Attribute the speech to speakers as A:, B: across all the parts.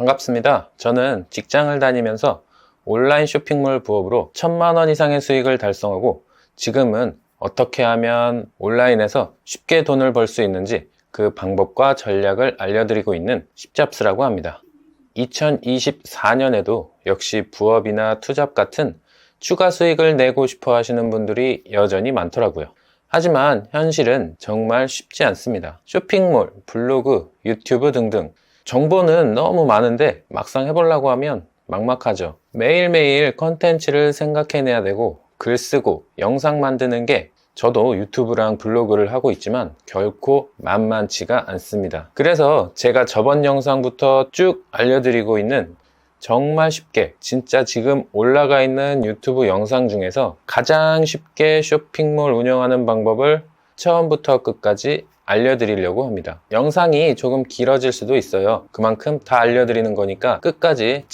A: 반갑습니다. 저는 직장을 다니면서 온라인 쇼핑몰 부업으로 1000만 원 이상의 수익을 달성하고 지금은 어떻게 하면 온라인에서 쉽게 돈을 벌 수 있는지 그 방법과 전략을 알려드리고 있는 쉽잡스라고 합니다. 2024년에도 역시 부업이나 투잡 같은 추가 수익을 내고 싶어 하시는 분들이 여전히 많더라고요. 하지만 현실은 정말 쉽지 않습니다. 쇼핑몰, 블로그, 유튜브 등등 정보는 너무 많은데 막상 해보려고 하면 막막하죠. 매일매일 컨텐츠를 생각해내야 되고 글 쓰고 영상 만드는 게 저도 유튜브랑 블로그를 하고 있지만 결코 만만치가 않습니다. 그래서 제가 저번 영상부터 쭉 알려드리고 있는 정말 쉽게 진짜 지금 올라가 있는 유튜브 영상 중에서 가장 쉽게 쇼핑몰 운영하는 방법을 처음부터 끝까지 알려드리려고 합니다. 영상이 조금 길어질 수도 있어요. 그만큼 다 알려드리는 거니까 끝까지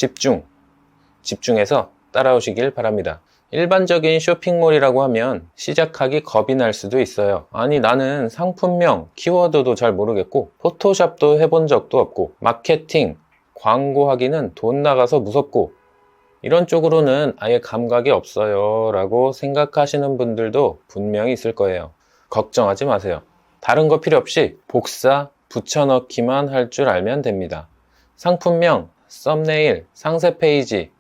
A: 집중해서 따라오시길 바랍니다. 일반적인 쇼핑몰이라고 하면 시작하기 겁이 날 수도 있어요. 아니 나는 상품명, 키워드도 잘 모르겠고 포토샵도 해본 적도 없고 마케팅, 광고하기는 돈 나가서 무섭고 이런 쪽으로는 아예 감각이 없어요 라고 생각하시는 분들도 분명히 있을 거예요. 걱정하지 마세요. 다른 거 필요 없이 복사, 붙여넣기만 할 줄 알면 됩니다. 상품명, 썸네일, 상세 페이지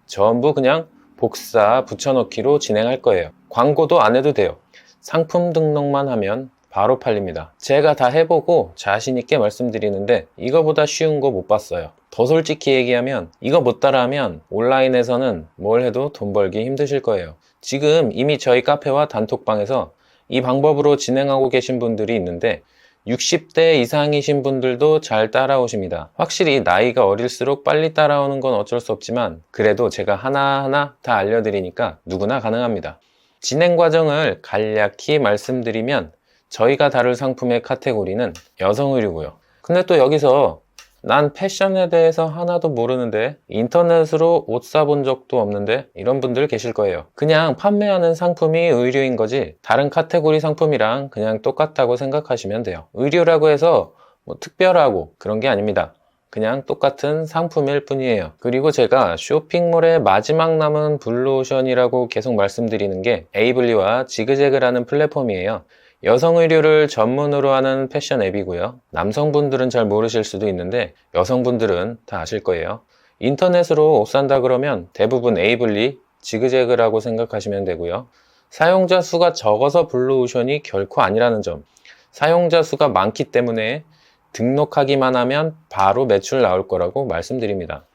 A: 전부 그냥 복사, 붙여넣기로 진행할 거예요. 광고도 안 해도 돼요. 상품 등록만 하면 바로 팔립니다. 제가 다 해보고 자신 있게 말씀드리는데 이거보다 쉬운 거 못 봤어요. 더 솔직히 얘기하면 이거 못 따라하면 온라인에서는 뭘 해도 돈 벌기 힘드실 거예요. 지금 이미 저희 카페와 단톡방에서 이 방법으로 진행하고 계신 분들이 있는데 60대 이상이신 분들도 잘 따라오십니다. 확실히 나이가 어릴수록 빨리 따라오는 건 어쩔 수 없지만 그래도 제가 하나하나 다 알려드리니까 누구나 가능합니다. 진행 과정을 간략히 말씀드리면 저희가 다룰 상품의 카테고리는 여성 의류고요. 근데 또 여기서 난 패션에 대해서 하나도 모르는데 인터넷으로 옷 사본 적도 없는데 이런 분들 계실 거예요. 그냥 판매하는 상품이 의류인 거지 다른 카테고리 상품이랑 그냥 똑같다고 생각하시면 돼요. 의류라고 해서 뭐 특별하고 그런 게 아닙니다. 그냥 똑같은 상품일 뿐이에요. 그리고 제가 쇼핑몰의 마지막 남은 블루오션이라고 계속 말씀드리는 게 에이블리와 지그재그라는 플랫폼이에요. 여성 의류를 전문으로 하는 패션 앱이고요. 남성분들은 잘 모르실 수도 있는데 여성분들은 다 아실 거예요. 인터넷으로 옷 산다 그러면 대부분 에이블리, 지그재그라고 생각하시면 되고요. 사용자 수가 적어서 블루오션이 결코 아니라는 점. 사용자 수가 많기 때문에 등록하기만 하면 바로 매출 나올 거라고 말씀드립니다.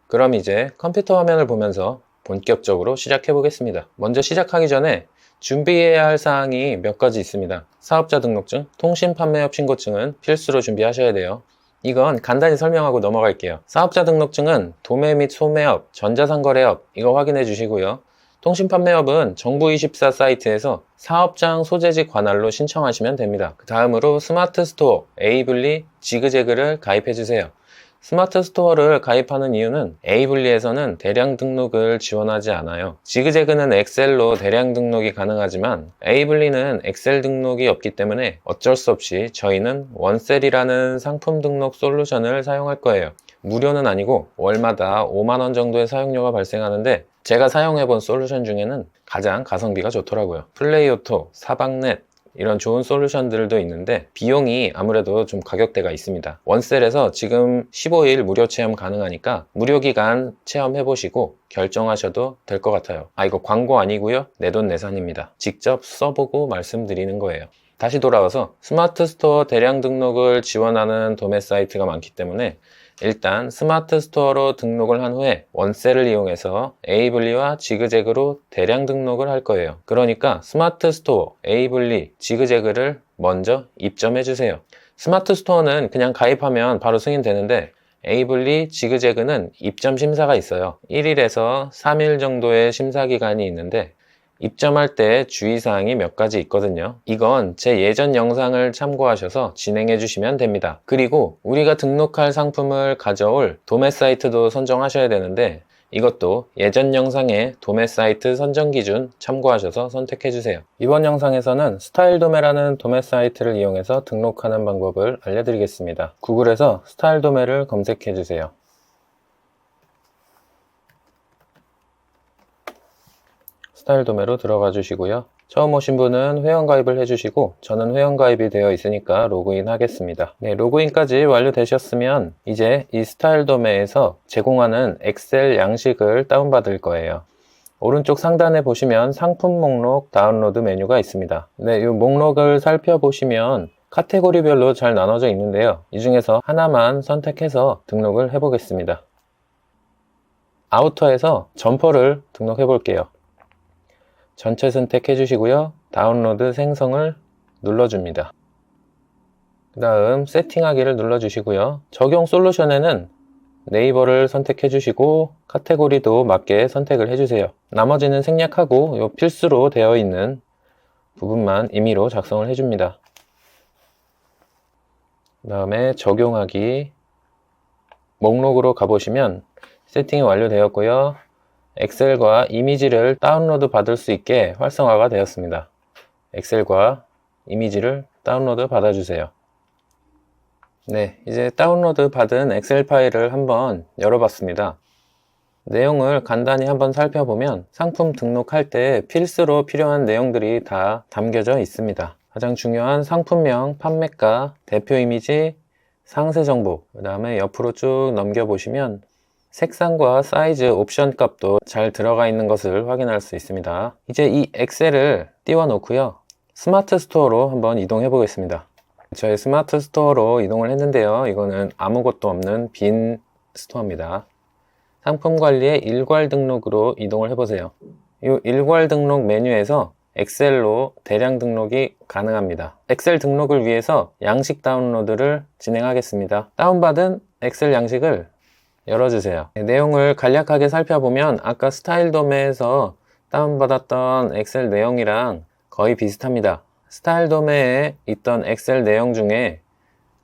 A: 그럼 이제 컴퓨터 화면을 보면서 본격적으로 시작해 보겠습니다. 먼저 시작하기 전에 준비해야 할 사항이 몇 가지 있습니다. 사업자 등록증, 통신판매업 신고증은 필수로 준비하셔야 돼요. 이건 간단히 설명하고 넘어갈게요. 사업자 등록증은 도매 및 소매업, 전자상거래업 이거 확인해 주시고요. 통신판매업은 정부24 사이트에서 사업장 소재지 관할로 신청하시면 됩니다. 그 다음으로 스마트 스토어, 에이블리, 지그재그를 가입해 주세요. 스마트 스토어를 가입하는 이유는 에이블리에서는 대량 등록을 지원하지 않아요. 지그재그는 엑셀로 대량 등록이 가능하지만 에이블리는 엑셀 등록이 없기 때문에 어쩔 수 없이 저희는 원셀이라는 상품 등록 솔루션을 사용할 거예요. 무료는 아니고 월마다 5만 원 정도의 사용료가 발생하는데 제가 사용해본 솔루션 중에는 가장 가성비가 좋더라고요. 플레이오토, 사박넷 이런 좋은 솔루션들도 있는데 비용이 아무래도 좀 가격대가 있습니다. 원셀에서 지금 15일 무료 체험 가능하니까 무료 기간 체험해보시고 결정하셔도 될 것 같아요. 이거 광고 아니고요. 내돈내산입니다. 직접 써보고 말씀드리는 거예요. 다시 돌아와서 스마트 스토어 대량 등록을 지원하는 도매 사이트가 많기 때문에 일단 스마트 스토어로 등록을 한 후에 원셀을 이용해서 에이블리와 지그재그로 대량 등록을 할 거예요. 그러니까 스마트 스토어, 에이블리, 지그재그를 먼저 입점해 주세요. 스마트 스토어는 그냥 가입하면 바로 승인되는데 에이블리, 지그재그는 입점 심사가 있어요. 1일에서 3일 정도의 심사 기간이 있는데 입점할 때 주의사항이 몇 가지 있거든요. 이건 제 예전 영상을 참고하셔서 진행해 주시면 됩니다. 그리고 우리가 등록할 상품을 가져올 도매 사이트도 선정하셔야 되는데 이것도 예전 영상의 도매 사이트 선정 기준 참고하셔서 선택해 주세요. 이번 영상에서는 스타일도매라는 도매 사이트를 이용해서 등록하는 방법을 알려드리겠습니다. 구글에서 스타일도매를 검색해 주세요. 스타일 도매로 들어가 주시고요. 처음 오신 분은 회원가입을 해주시고 저는 회원가입이 되어 있으니까 로그인 하겠습니다. 네, 로그인까지 완료되셨으면 이제 이 스타일 도매에서 제공하는 엑셀 양식을 다운받을 거예요. 오른쪽 상단에 보시면 상품 목록 다운로드 메뉴가 있습니다. 네, 이 목록을 살펴보시면 카테고리별로 잘 나눠져 있는데요. 이 중에서 하나만 선택해서 등록을 해보겠습니다. 아우터에서 점퍼를 등록해 볼게요. 전체 선택해 주시고요. 다운로드 생성을 눌러줍니다. 그 다음 세팅하기를 눌러주시고요. 적용 솔루션에는 네이버를 선택해 주시고 카테고리도 맞게 선택을 해주세요. 나머지는 생략하고 요 필수로 되어 있는 부분만 임의로 작성을 해줍니다. 그 다음에 적용하기 목록으로 가보시면 세팅이 완료되었고요. 엑셀과 이미지를 다운로드 받을 수 있게 활성화가 되었습니다. 엑셀과 이미지를 다운로드 받아주세요. 네, 이제 다운로드 받은 엑셀 파일을 한번 열어봤습니다. 내용을 간단히 한번 살펴보면 상품 등록할 때 필수로 필요한 내용들이 다 담겨져 있습니다. 가장 중요한 상품명, 판매가, 대표 이미지, 상세 정보, 그 다음에 옆으로 쭉 넘겨보시면 색상과 사이즈, 옵션 값도 잘 들어가 있는 것을 확인할 수 있습니다. 이제 이 엑셀을 띄워 놓고요. 스마트 스토어로 한번 이동해 보겠습니다. 저희 스마트 스토어로 이동을 했는데요. 이거는 아무것도 없는 빈 스토어입니다. 상품 관리의 일괄 등록으로 이동을 해보세요. 이 일괄 등록 메뉴에서 엑셀로 대량 등록이 가능합니다. 엑셀 등록을 위해서 양식 다운로드를 진행하겠습니다. 다운받은 엑셀 양식을 열어주세요. 내용을 간략하게 살펴보면 아까 스타일 도매에서 다운받았던 엑셀 내용이랑 거의 비슷합니다. 스타일 도매에 있던 엑셀 내용 중에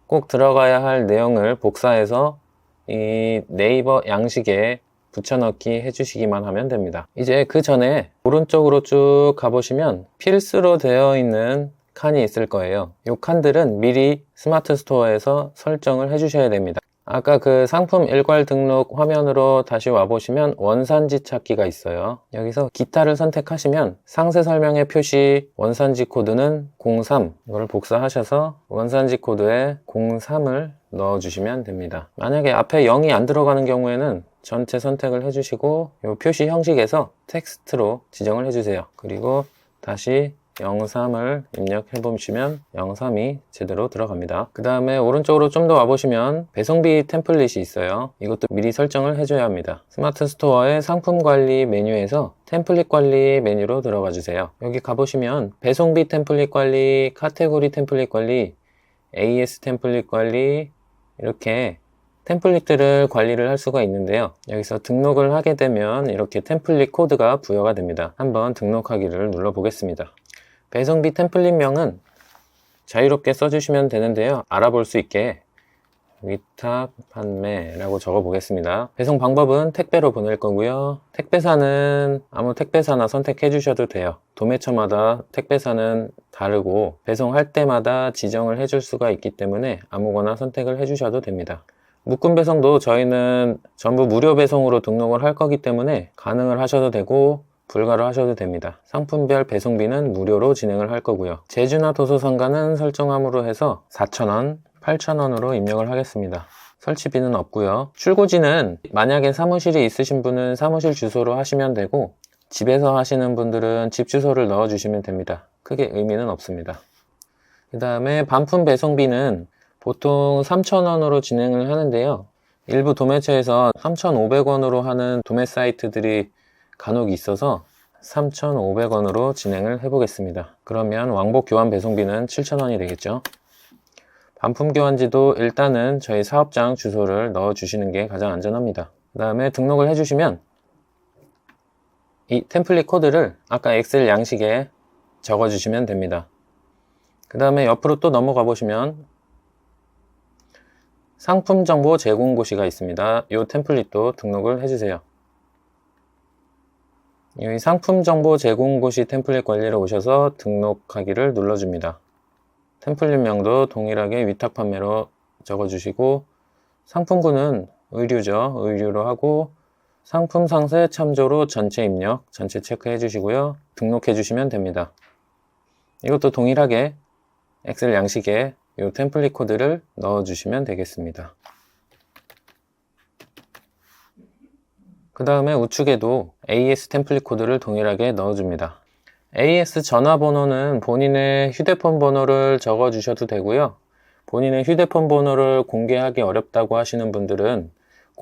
A: 꼭 들어가야 할 내용을 복사해서 이 네이버 양식에 붙여넣기 해주시기만 하면 됩니다. 이제 그 전에 오른쪽으로 쭉 가보시면 필수로 되어 있는 칸이 있을 거예요. 이 칸들은 미리 스마트 스토어에서 설정을 해주셔야 됩니다. 아까 그 상품 일괄 등록 화면으로 다시 와보시면 원산지 찾기가 있어요. 여기서 기타를 선택하시면 상세 설명의 표시 원산지 코드는 03, 이걸 복사하셔서 원산지 코드에 03을 넣어주시면 됩니다. 만약에 앞에 0이 안 들어가는 경우에는 전체 선택을 해주시고 이 표시 형식에서 텍스트로 지정을 해주세요. 그리고 다시 03을 입력해 보시면 03이 제대로 들어갑니다. 그 다음에 오른쪽으로 좀 더 와보시면 배송비 템플릿이 있어요. 이것도 미리 설정을 해줘야 합니다. 스마트 스토어의 상품 관리 메뉴에서 템플릿 관리 메뉴로 들어가 주세요. 여기 가보시면 배송비 템플릿 관리, 카테고리 템플릿 관리, AS 템플릿 관리, 이렇게 템플릿들을 관리를 할 수가 있는데요. 여기서 등록을 하게 되면 이렇게 템플릿 코드가 부여가 됩니다. 한번 등록하기를 눌러 보겠습니다. 배송비 템플릿명은 자유롭게 써주시면 되는데요. 알아볼 수 있게 위탁 판매라고 적어 보겠습니다. 배송 방법은 택배로 보낼 거고요. 택배사는 아무 택배사나 선택해 주셔도 돼요. 도매처마다 택배사는 다르고 배송할 때마다 지정을 해줄 수가 있기 때문에 아무거나 선택을 해 주셔도 됩니다. 묶음 배송도 저희는 전부 무료 배송으로 등록을 할 거기 때문에 가능을 하셔도 되고 불가로 하셔도 됩니다. 상품별 배송비는 무료로 진행을 할 거고요. 제주나 도서상가는 설정함으로 해서 4,000원, 8,000원으로 입력을 하겠습니다. 설치비는 없고요. 출고지는 만약에 사무실이 있으신 분은 사무실 주소로 하시면 되고 집에서 하시는 분들은 집 주소를 넣어 주시면 됩니다. 크게 의미는 없습니다. 그 다음에 반품 배송비는 보통 3,000원으로 진행을 하는데요. 일부 도매처에서 3,500원으로 하는 도매 사이트들이 간혹 있어서 3,500원으로 진행을 해보겠습니다. 그러면 왕복 교환 배송비는 7,000원이 되겠죠. 반품 교환지도 일단은 저희 사업장 주소를 넣어 주시는 게 가장 안전합니다. 그 다음에 등록을 해주시면 이 템플릿 코드를 아까 엑셀 양식에 적어 주시면 됩니다. 그 다음에 옆으로 또 넘어가 보시면 상품 정보 제공 고시가 있습니다. 이 템플릿도 등록을 해주세요. 이 상품 정보 제공 고시 템플릿 관리를 오셔서 등록하기를 눌러줍니다. 템플릿명도 동일하게 위탁 판매로 적어주시고 상품군은 의류죠. 의류로 하고 상품 상세 참조로 전체 입력, 전체 체크해 주시고요. 등록해 주시면 됩니다. 이것도 동일하게 엑셀 양식에 이 템플릿 코드를 넣어 주시면 되겠습니다. 그 다음에 우측에도 AS 템플릿 코드를 동일하게 넣어 줍니다. AS 전화번호는 본인의 휴대폰 번호를 적어 주셔도 되고요. 본인의 휴대폰 번호를 공개하기 어렵다고 하시는 분들은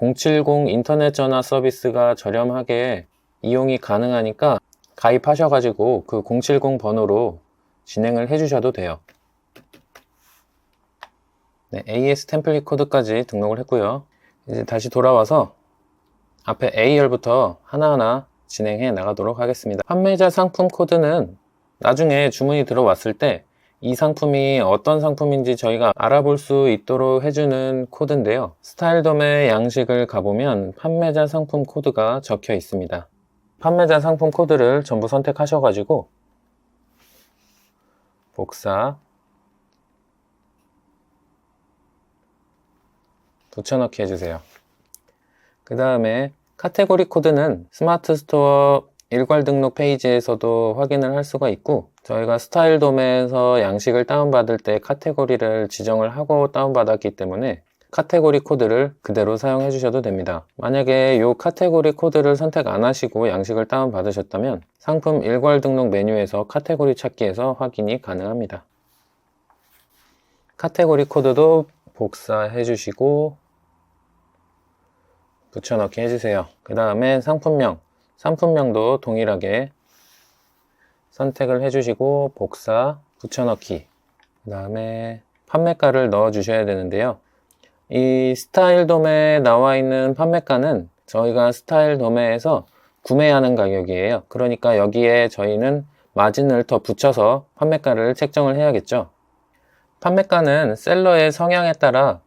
A: 070 인터넷 전화 서비스가 저렴하게 이용이 가능하니까 가입하셔가지고 그 070 번호로 진행을 해주셔도 돼요. 네, AS 템플릿 코드까지 등록을 했고요. 이제 다시 돌아와서 앞에 A열부터 하나하나 진행해 나가도록 하겠습니다. 판매자 상품 코드는 나중에 주문이 들어왔을 때 이 상품이 어떤 상품인지 저희가 알아볼 수 있도록 해주는 코드인데요. 스타일 도매 양식을 가보면 판매자 상품 코드가 적혀 있습니다. 판매자 상품 코드를 전부 선택하셔가지고 복사, 붙여넣기 해주세요. 그 다음에 카테고리 코드는 스마트 스토어 일괄 등록 페이지에서도 확인을 할 수가 있고, 저희가 스타일 도매에서 양식을 다운받을 때 카테고리를 지정을 하고 다운받았기 때문에 카테고리 코드를 그대로 사용해 주셔도 됩니다. 만약에 이 카테고리 코드를 선택 안 하시고 양식을 다운받으셨다면 상품 일괄 등록 메뉴에서 카테고리 찾기에서 확인이 가능합니다. 카테고리 코드도 복사해 주시고 붙여넣기 해주세요. 그 다음에 상품명도 동일하게 선택을 해주시고 복사, 붙여넣기. 그 다음에 판매가를 넣어 주셔야 되는데요. 이 스타일 도매에 나와 있는 판매가는 저희가 스타일 도매에서 구매하는 가격이에요. 그러니까 여기에 저희는 마진을 더 붙여서 판매가를 책정을 해야겠죠. 판매가는 셀러의 성향에 따라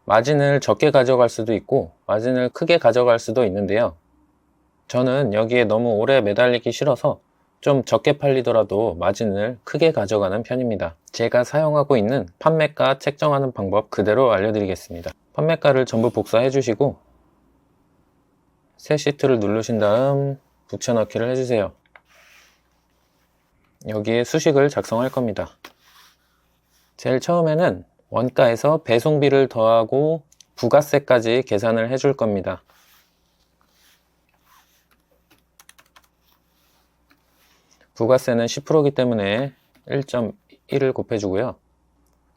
A: 마진을 적게 가져갈 수도 있고 마진을 크게 가져갈 수도 있는데요. 저는 여기에 너무 오래 매달리기 싫어서 좀 적게 팔리더라도 마진을 크게 가져가는 편입니다. 제가 사용하고 있는 판매가 책정하는 방법 그대로 알려드리겠습니다. 판매가를 전부 복사해 주시고 새 시트를 누르신 다음 붙여넣기를 해주세요. 여기에 수식을 작성할 겁니다. 제일 처음에는 원가에서 배송비를 더하고 부가세까지 계산을 해줄 겁니다. 부가세는 10%이기 때문에 1.1을 곱해주고요.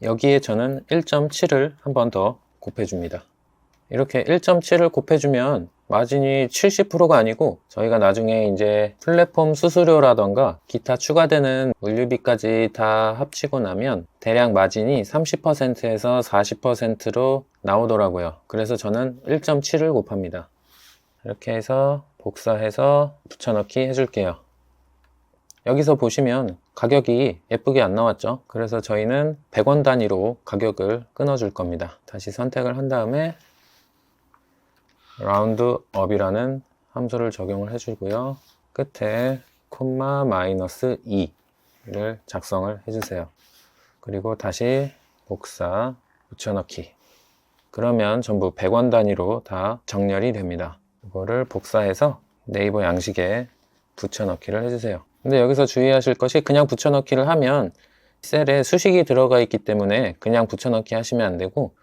A: 여기에 저는 1.7을 한 번 더 곱해줍니다. 이렇게 1.7을 곱해주면 마진이 70%가 아니고 저희가 나중에 이제 플랫폼 수수료라던가 기타 추가되는 물류비까지 다 합치고 나면 대략 마진이 30%에서 40%로 나오더라고요. 그래서 저는 1.7을 곱합니다. 이렇게 해서 복사해서 붙여넣기 해줄게요. 여기서 보시면 가격이 예쁘게 안 나왔죠. 그래서 저희는 100원 단위로 가격을 끊어 줄 겁니다. 다시 선택을 한 다음에 라운드업이라는 함수를 적용을 해주고요. 끝에 콤마 마이너스 2를 작성을 해주세요. 그리고 다시 복사, 붙여넣기. 그러면 전부 100원 단위로 다 정렬이 됩니다. 이거를 복사해서 네이버 양식에 붙여넣기를 해주세요. 근데 여기서 주의하실 것이 그냥 붙여넣기를 하면 셀에 수식이 들어가 있기 때문에 그냥 붙여넣기 하시면 안 되고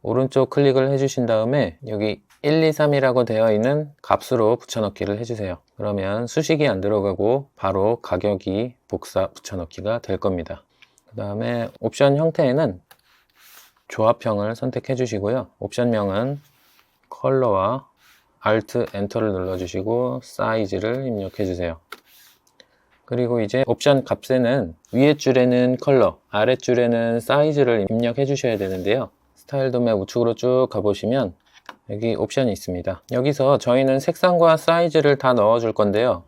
A: 오른쪽 클릭을 해주신 다음에 여기 1, 2, 3이라고 되어 있는 값으로 붙여넣기를 해주세요. 그러면 수식이 안 들어가고 바로 가격이 복사 붙여넣기가 될 겁니다. 그 다음에 옵션 형태에는 조합형을 선택해 주시고요. 옵션명은 컬러와 Alt, 엔터를 눌러주시고 사이즈를 입력해 주세요. 그리고 이제 옵션 값에는 위에 줄에는 컬러, 아래 줄에는 사이즈를 입력해 주셔야 되는데요. 스타일 도매 우측으로 쭉 가보시면 여기 옵션이 있습니다. 여기서 저희는 색상과 사이즈를 다 넣어 줄 건데요.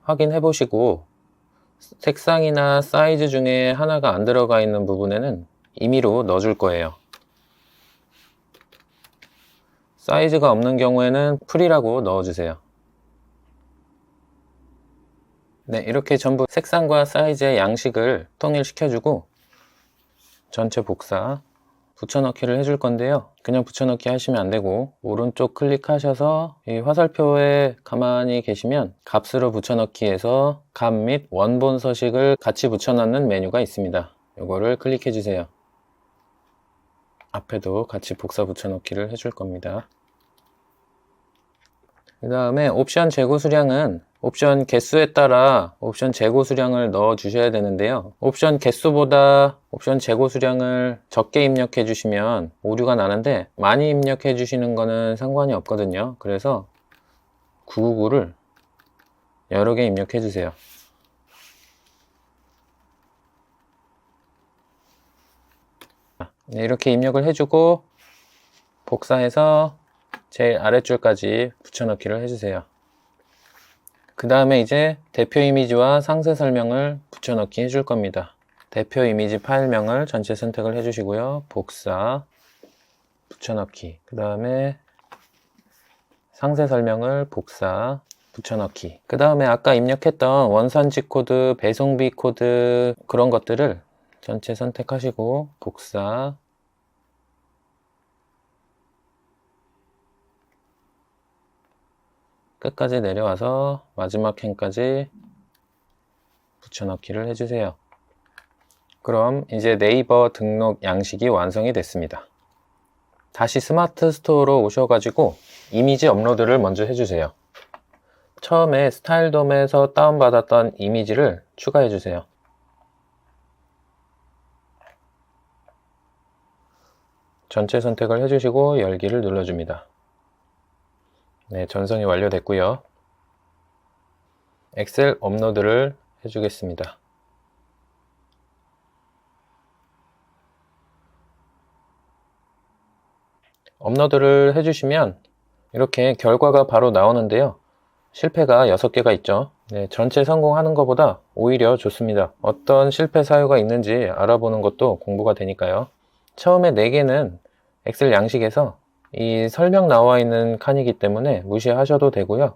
A: 확인해 보시고 색상이나 사이즈 중에 하나가 안 들어가 있는 부분에는 임의로 넣어 줄 거예요. 사이즈가 없는 경우에는 풀이라고 넣어 주세요. 네, 이렇게 전부 색상과 사이즈의 양식을 통일시켜주고 전체 복사, 붙여넣기를 해줄 건데요. 그냥 붙여넣기 하시면 안 되고 오른쪽 클릭하셔서 이 화살표에 가만히 계시면 값으로 붙여넣기해서 값 및 원본 서식을 같이 붙여넣는 메뉴가 있습니다. 이거를 클릭해 주세요. 앞에도 같이 복사 붙여넣기를 해줄 겁니다. 그 다음에 옵션 재고 수량은 옵션 개수에 따라 옵션 재고 수량을 넣어 주셔야 되는데요. 옵션 개수보다 옵션 재고 수량을 적게 입력해 주시면 오류가 나는데 많이 입력해 주시는 거는 상관이 없거든요. 그래서 999를 여러 개 입력해 주세요. 네, 이렇게 입력을 해주고 복사해서 제일 아랫줄까지 붙여넣기를 해주세요. 그 다음에 이제 대표 이미지와 상세 설명을 붙여넣기 해줄 겁니다. 대표 이미지 파일명을 전체 선택을 해주시고요. 복사, 붙여넣기. 그 다음에 상세 설명을 복사, 붙여넣기. 그 다음에 아까 입력했던 원산지 코드, 배송비 코드 그런 것들을 전체 선택하시고 복사, 끝까지 내려와서 마지막 캔까지 붙여넣기를 해주세요. 그럼 이제 네이버 등록 양식이 완성이 됐습니다. 다시 스마트 스토어로 오셔가지고 이미지 업로드를 먼저 해주세요. 처음에 스타일돔에서 다운받았던 이미지를 추가해주세요. 전체 선택을 해주시고 열기를 눌러줍니다. 네, 전송이 완료됐고요. 엑셀 업로드를 해주겠습니다. 업로드를 해주시면 이렇게 결과가 바로 나오는데요. 실패가 6개가 있죠. 네, 전체 성공하는 것보다 오히려 좋습니다. 어떤 실패 사유가 있는지 알아보는 것도 공부가 되니까요. 처음에 4개는 엑셀 양식에서 이 설명 나와 있는 칸이기 때문에 무시하셔도 되고요.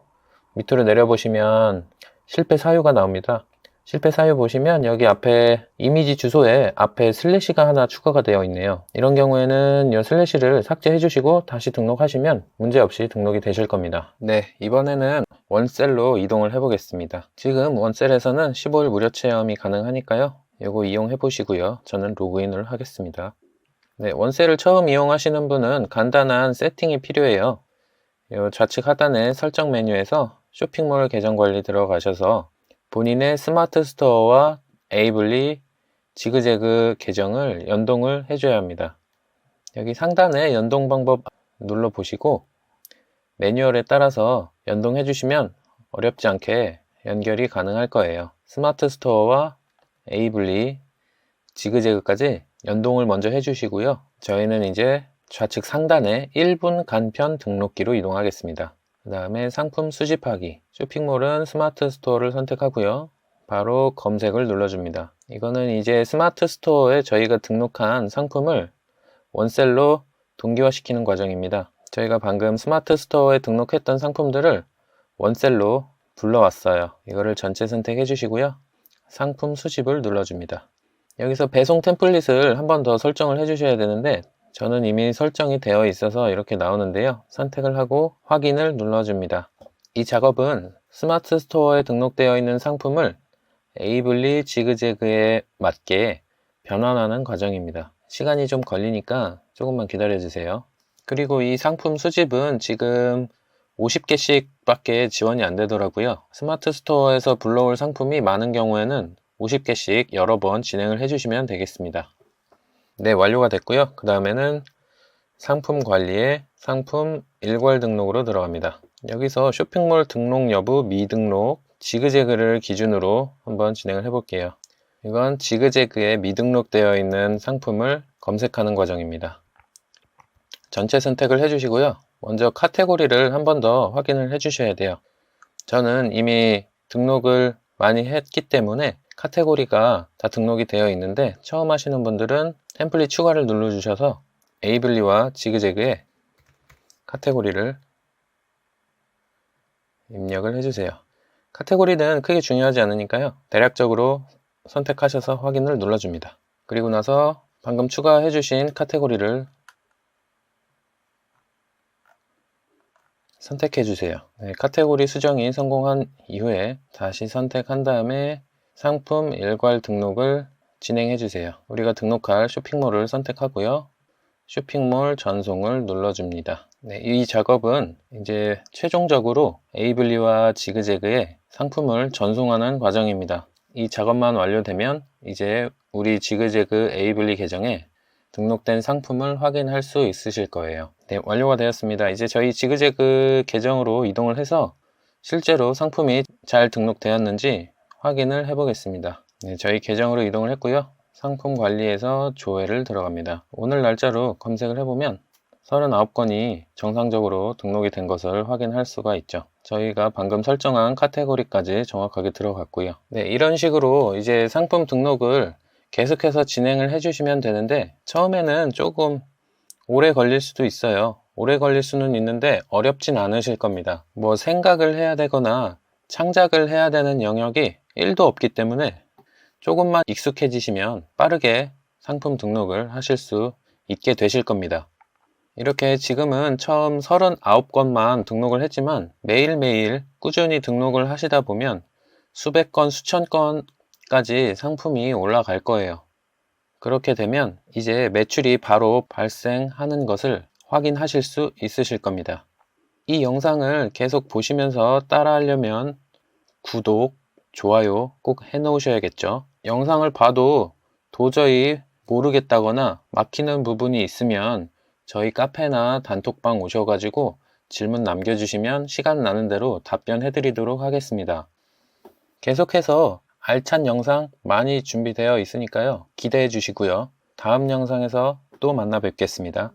A: 밑으로 내려보시면 실패 사유가 나옵니다. 실패 사유 보시면 여기 앞에 이미지 주소에 앞에 슬래시가 하나 추가가 되어 있네요. 이런 경우에는 이 슬래시를 삭제해 주시고 다시 등록하시면 문제없이 등록이 되실 겁니다. 네, 이번에는 원셀로 이동을 해 보겠습니다. 지금 원셀에서는 15일 무료 체험이 가능하니까요. 이거 이용해 보시고요. 저는 로그인을 하겠습니다. 네, 원셀을 처음 이용하시는 분은 간단한 세팅이 필요해요. 이 좌측 하단의 설정 메뉴에서 쇼핑몰 계정 관리 들어가셔서 본인의 스마트 스토어와 에이블리, 지그재그 계정을 연동을 해줘야 합니다. 여기 상단에 연동 방법 눌러 보시고 매뉴얼에 따라서 연동해 주시면 어렵지 않게 연결이 가능할 거예요. 스마트 스토어와 에이블리, 지그재그까지 연동을 먼저 해주시고요. 저희는 이제 좌측 상단에 1분 간편 등록기로 이동하겠습니다. 그 다음에 상품 수집하기, 쇼핑몰은 스마트 스토어를 선택하고요. 바로 검색을 눌러줍니다. 이거는 이제 스마트 스토어에 저희가 등록한 상품을 원셀로 동기화시키는 과정입니다. 저희가 방금 스마트 스토어에 등록했던 상품들을 원셀로 불러왔어요. 이거를 전체 선택해 주시고요. 상품 수집을 눌러줍니다. 여기서 배송 템플릿을 한 번 더 설정을 해 주셔야 되는데 저는 이미 설정이 되어 있어서 이렇게 나오는데요. 선택을 하고 확인을 눌러줍니다. 이 작업은 스마트 스토어에 등록되어 있는 상품을 에이블리 지그재그에 맞게 변환하는 과정입니다. 시간이 좀 걸리니까 조금만 기다려 주세요. 그리고 이 상품 수집은 지금 50개씩 밖에 지원이 안 되더라고요. 스마트 스토어에서 불러올 상품이 많은 경우에는 50개씩 여러 번 진행을 해주시면 되겠습니다. 네, 완료가 됐고요. 그 다음에는 상품 관리에 상품 일괄 등록으로 들어갑니다. 여기서 쇼핑몰 등록 여부 미등록, 지그재그를 기준으로 한번 진행을 해볼게요. 이건 지그재그에 미등록되어 있는 상품을 검색하는 과정입니다. 전체 선택을 해주시고요. 먼저 카테고리를 한 번 더 확인을 해주셔야 돼요. 저는 이미 등록을 많이 했기 때문에 카테고리가 다 등록이 되어 있는데 처음 하시는 분들은 템플릿 추가를 눌러주셔서 에이블리와 지그재그에 카테고리를 입력을 해주세요. 카테고리는 크게 중요하지 않으니까요. 대략적으로 선택하셔서 확인을 눌러줍니다. 그리고 나서 방금 추가해 주신 카테고리를 선택해 주세요. 네, 카테고리 수정이 성공한 이후에 다시 선택한 다음에 상품 일괄 등록을 진행해 주세요. 우리가 등록할 쇼핑몰을 선택하고요. 쇼핑몰 전송을 눌러줍니다. 네, 이 작업은 이제 최종적으로 에이블리와 지그재그에 상품을 전송하는 과정입니다. 이 작업만 완료되면 이제 우리 지그재그 에이블리 계정에 등록된 상품을 확인할 수 있으실 거예요. 네, 완료가 되었습니다. 이제 저희 지그재그 계정으로 이동을 해서 실제로 상품이 잘 등록되었는지 확인을 해 보겠습니다. 네, 저희 계정으로 이동을 했고요. 상품 관리에서 조회를 들어갑니다. 오늘 날짜로 검색을 해보면 39건이 정상적으로 등록이 된 것을 확인할 수가 있죠. 저희가 방금 설정한 카테고리까지 정확하게 들어갔고요. 네, 이런 식으로 이제 상품 등록을 계속해서 진행을 해주시면 되는데 처음에는 조금 오래 걸릴 수도 있어요. 오래 걸릴 수는 있는데 어렵진 않으실 겁니다. 뭐 생각을 해야 되거나 창작을 해야 되는 영역이 1도 없기 때문에 조금만 익숙해지시면 빠르게 상품 등록을 하실 수 있게 되실 겁니다. 이렇게 지금은 처음 39건만 등록을 했지만 매일매일 꾸준히 등록을 하시다 보면 수백 건, 수천 건까지 상품이 올라갈 거예요. 그렇게 되면 이제 매출이 바로 발생하는 것을 확인하실 수 있으실 겁니다. 이 영상을 계속 보시면서 따라하려면 구독, 좋아요 꼭 해 놓으셔야겠죠. 영상을 봐도 도저히 모르겠다거나 막히는 부분이 있으면 저희 카페나 단톡방 오셔가지고 질문 남겨주시면 시간 나는 대로 답변해 드리도록 하겠습니다. 계속해서 알찬 영상 많이 준비되어 있으니까요. 기대해 주시고요. 다음 영상에서 또 만나 뵙겠습니다.